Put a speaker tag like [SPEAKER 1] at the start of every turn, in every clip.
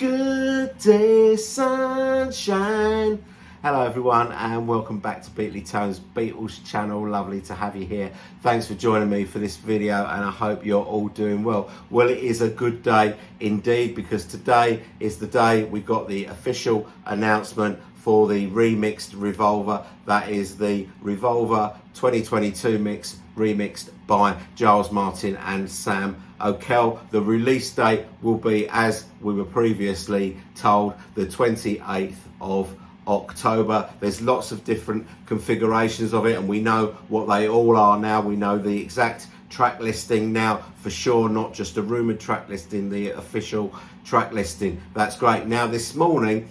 [SPEAKER 1] good day, sunshine. Hello everyone and welcome back to Beatly Tone's Beatles channel. Lovely to have you here. Thanks for joining me for this video and I hope you're all doing well. Well, it is a good day indeed because today is the day we got the official announcement for the remixed Revolver. That is the Revolver 2022 mix remixed by Giles Martin and Sam O'Kell. The release date will be, as we were previously told, the 28th of October. There's lots of different configurations of it and we know what they all are now. We know the exact track listing now for sure, not just a rumoured track listing, the official track listing. That's great. Now this morning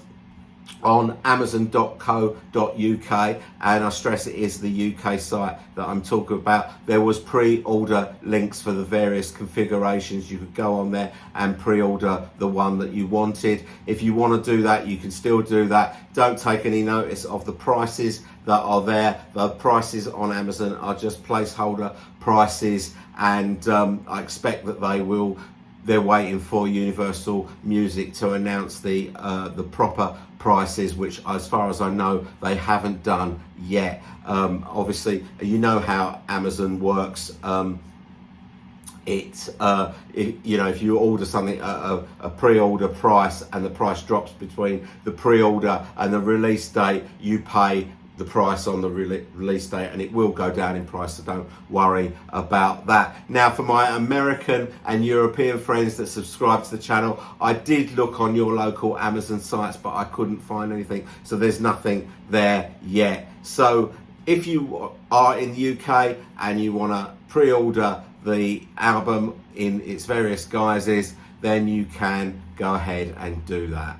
[SPEAKER 1] on amazon.co.uk, and I stress it is the UK site that I'm talking about, there was pre-order links for the various configurations. You could go on there and pre-order the one that you wanted. If you want to do that, you can still do that. Don't take any notice of the prices that are there. The prices on Amazon are just placeholder prices, and I expect that they're waiting for Universal Music to announce the proper prices, which as far as I know they haven't done yet. Obviously you know how Amazon works. If you order something a pre-order price and the price drops between the pre-order and the release date, you pay the price on the release date and it will go down in price, so don't worry about that. Now for my American and European friends that subscribe to the channel, I did look on your local Amazon sites but I couldn't find anything, so there's nothing there yet. So if you are in the UK and you want to pre-order the album in its various guises, then you can go ahead and do that.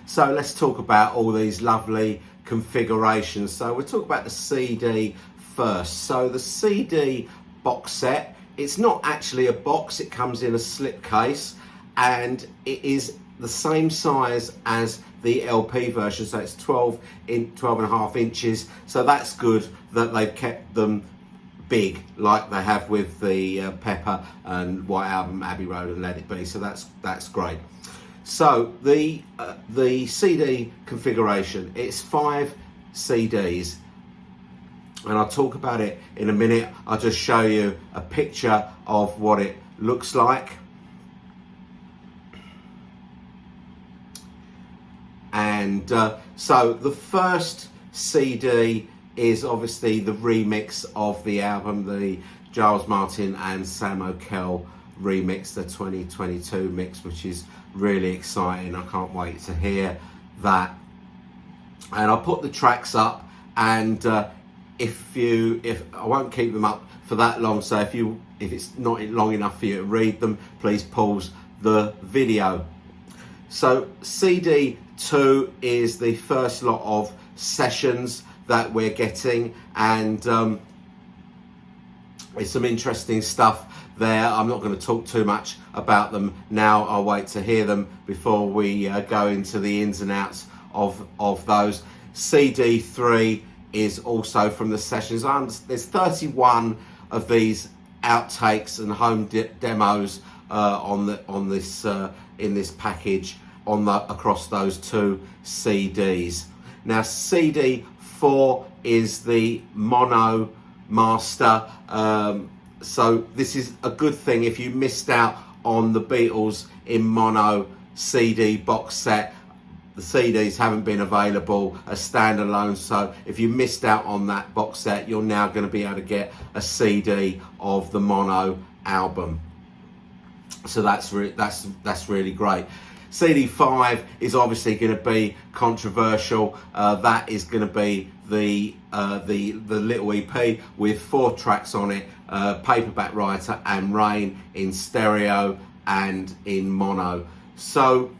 [SPEAKER 1] So let's talk about all these lovely configurations. So we'll talk about the CD first. So the CD box set, it's not actually a box, it comes in a slip case and it is the same size as the LP version, so it's 12 and a half inches. So that's good that they've kept them big like they have with the Pepper and White Album, Abbey Road and Let It Be, so that's great. So the CD configuration, it's 5 CDs and I'll talk about it in a minute. I'll just show you a picture of what it looks like. And so the first CD is obviously the remix of the album, the Giles Martin and Sam O'Kell remix, the 2022 mix, which is really exciting. I can't wait to hear that. And I'll put the tracks up, and if I won't keep them up for that long, so if it's not long enough for you to read them, please pause the video. So CD 2 is the first lot of sessions that we're getting, and it's some interesting stuff there. I'm not going to talk too much about them now. I'll wait to hear them before we go into the ins and outs of those. CD 3 is also from the sessions. There's 31 of these outtakes and home demos in this package across those 2 CDs. Now CD 4 is the mono master. So this is a good thing if you missed out on the Beatles in mono CD box set. The CDs haven't been available as standalone, so if you missed out on that box set, you're now going to be able to get a CD of the mono album. So that's really great. CD 5 is obviously going to be controversial. That is going to be the little EP with 4 tracks on it, Paperback Writer and Rain in stereo and in mono. So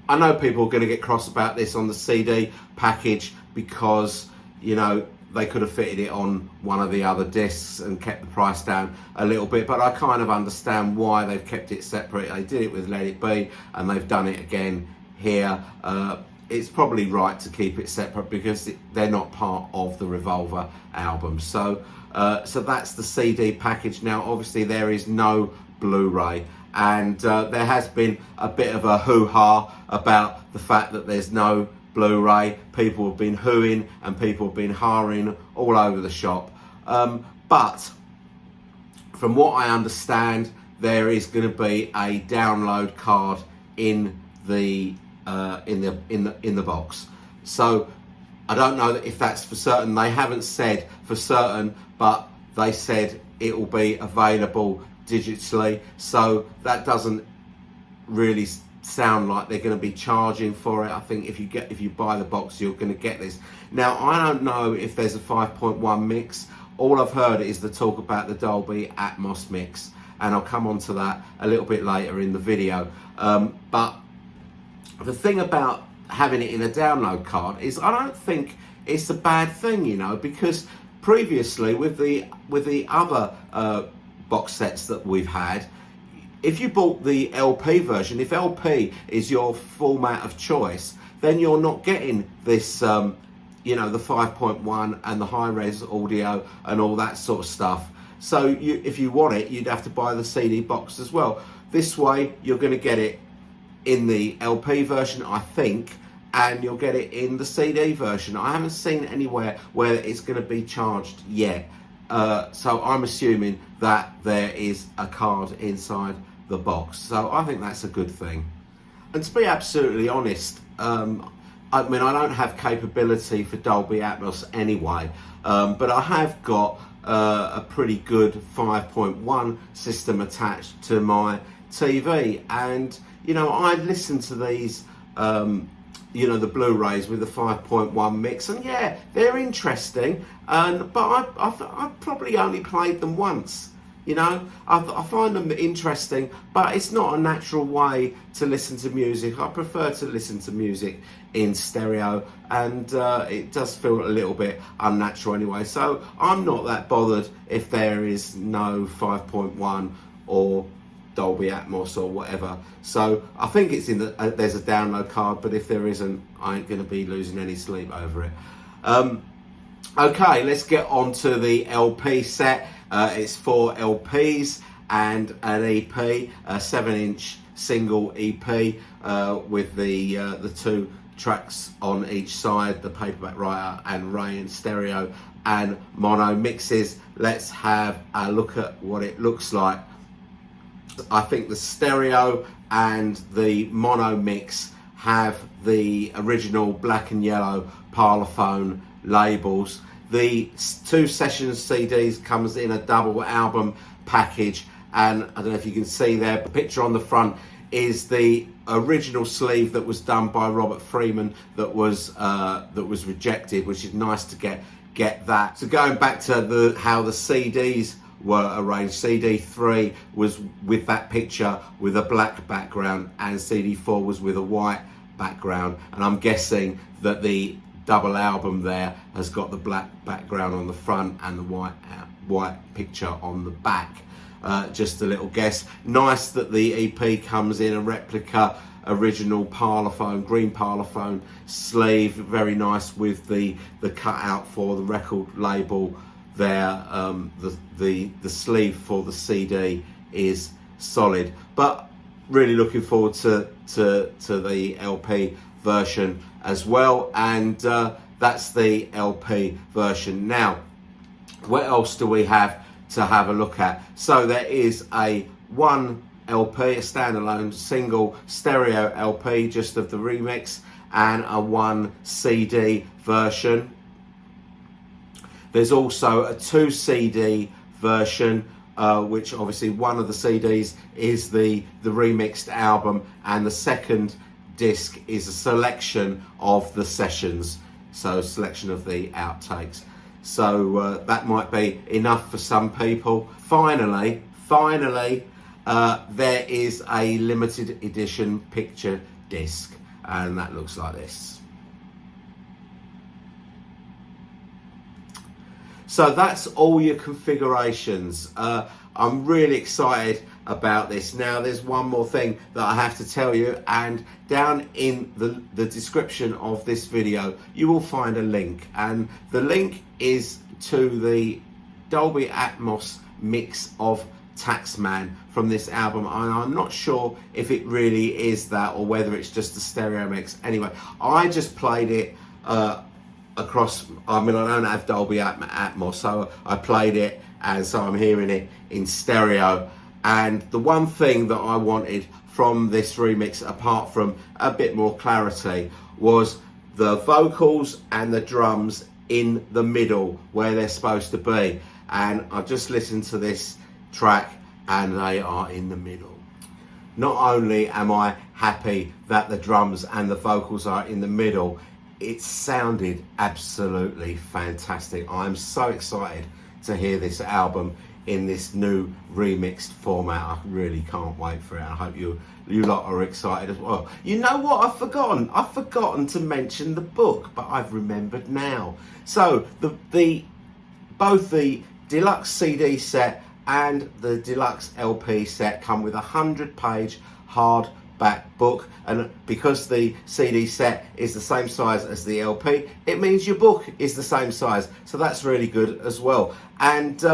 [SPEAKER 1] I know people are going to get cross about this on the CD package because, you know, they could have fitted it on one of the other discs and kept the price down a little bit, but I kind of understand why they've kept it separate. They did it with Let It Be and they've done it again here. It's probably right to keep it separate because they're not part of the Revolver album. So that's the CD package. Now obviously there is no Blu-ray and there has been a bit of a hoo-ha about the fact that there's no Blu-ray. People have been hooing and people have been haring all over the shop, but from what I understand, there is going to be a download card in the box. So I don't know if that's for certain. They haven't said for certain, but they said it will be available digitally. So that doesn't really sound like they're going to be charging for it. I think if you buy the box, you're going to get this. Now, I don't know if there's a 5.1 mix. All I've heard is the talk about the Dolby Atmos mix, and I'll come on to that a little bit later in the video. But the thing about having it in a download card is I don't think it's a bad thing, you know, because previously with the other box sets that we've had, if you bought the LP version, if LP is your format of choice, then you're not getting this, you know, the 5.1 and the high-res audio and all that sort of stuff. So if you want it, you'd have to buy the CD box as well. This way, you're going to get it in the LP version, I think, and you'll get it in the CD version. I haven't seen anywhere where it's going to be charged yet. So I'm assuming that there is a card inside the box. So I think that's a good thing. And to be absolutely honest, I mean, I don't have capability for Dolby Atmos anyway, but I have got a pretty good 5.1 system attached to my TV, and you know, I listen to these you know, the Blu-rays with the 5.1 mix, and yeah, they're interesting, but I've probably only played them once. You know, I find them interesting, but it's not a natural way to listen to music. I prefer to listen to music in stereo, and it does feel a little bit unnatural anyway. So I'm not that bothered if there is no 5.1 or Dolby Atmos or whatever. So I think it's in the there's a download card, but if there isn't, I ain't going to be losing any sleep over it. Okay, let's get on to the LP set. It's 4 LPs and an EP, a 7-inch single EP with the 2 tracks on each side, the paperback writer and Ray in stereo and mono mixes. Let's have a look at what it looks like. I think the stereo and the mono mix have the original black and yellow Parlophone labels. The 2 sessions CDs comes in a double album package, and I don't know if you can see there, the picture on the front is the original sleeve that was done by Robert Freeman that was rejected, which is nice to get that. So going back to how the CDs were arranged, CD3 was with that picture with a black background, and CD4 was with a white background, and I'm guessing that the double album there has got the black background on the front and the white picture on the back. Just a little guess. Nice that the EP comes in a replica original Parlophone, green Parlophone sleeve, very nice with the cutout for the record label there. The sleeve for the CD is solid, but really looking forward to the LP version as well, and that's the LP version. Now, what else do we have to have a look at? So there is a 1 LP, a standalone single stereo LP just of the remix, and a 1 CD version. There's also a 2 CD version, which obviously one of the CDs is the remixed album, and the second disc is a selection of the sessions, so a selection of the outtakes. So that might be enough for some people. Finally, there is a limited edition picture disc, and that looks like this. So that's all your configurations. I'm really excited about this. Now, there's one more thing that I have to tell you, and down in the description of this video you will find a link, and the link is to the Dolby Atmos mix of Taxman from this album, and I'm not sure if it really is that or whether it's just a stereo mix. Anyway, I just played it across, I mean, I don't have Dolby Atmos, so I played it, and so I'm hearing it in stereo. And the one thing that I wanted from this remix, apart from a bit more clarity, was the vocals and the drums in the middle where they're supposed to be. And I just listened to this track and they are in the middle. Not only am I happy that the drums and the vocals are in the middle, it sounded absolutely fantastic. I'm so excited to hear this album in this new remixed format. I really can't wait for it. I hope you lot are excited as well. You know what, I've forgotten to mention the book, but I've remembered now. So both the deluxe CD set and the deluxe LP set come with a 100-page hardback book, and because the CD set is the same size as the LP, it means your book is the same size, so that's really good as well. And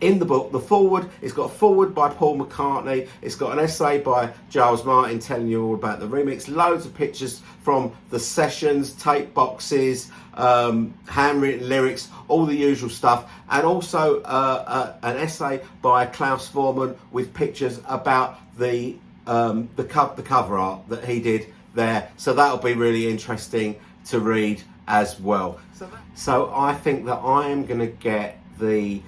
[SPEAKER 1] in the book, the foreword, it's got a foreword by Paul McCartney, it's got an essay by Giles Martin telling you all about the remix, loads of pictures from the sessions, tape boxes, handwritten lyrics, all the usual stuff, and also an essay by Klaus Voormann with pictures about the cover art that he did there. So that'll be really interesting to read as well. So I think that I am going to get the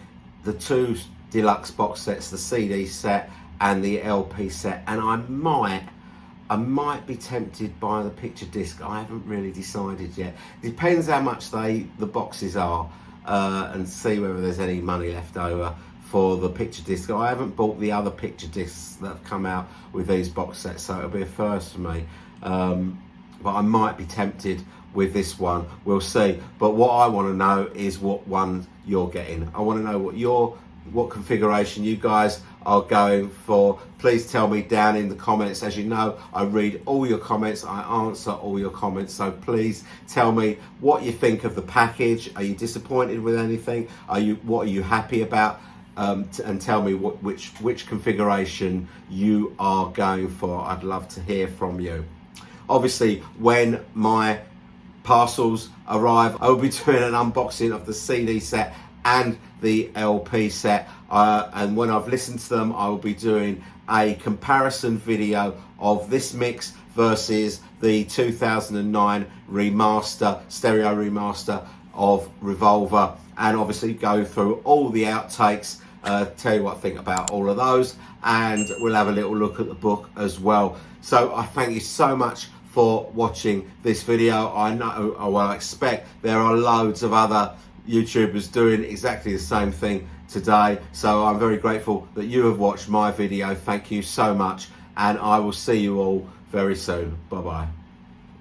[SPEAKER 1] two deluxe box sets, the CD set and the LP set, and I might be tempted by the picture disc. I haven't really decided yet. Depends how much the boxes are, and see whether there's any money left over for the picture disc. I haven't bought the other picture discs that have come out with these box sets, so it'll be a first for me. But I might be tempted with this one. We'll see. But what I want to know is what one you're getting. I want to know what configuration you guys are going for. Please tell me down in the comments. As you know, I read all your comments, I answer all your comments, so please tell me what you think of the package. Are you disappointed with anything? What are you happy about? And tell me which configuration you are going for. I'd love to hear from you. Obviously, when my parcels arrive, I will be doing an unboxing of the CD set and the LP set, and when I've listened to them, I will be doing a comparison video of this mix versus the 2009 stereo remaster of Revolver, and obviously go through all the outtakes, tell you what I think about all of those, and we'll have a little look at the book as well. So I thank you so much for watching this video. I know, or I expect there are loads of other YouTubers doing exactly the same thing today, so I'm very grateful that you have watched my video. Thank you so much, and I will see you all very soon. Bye bye.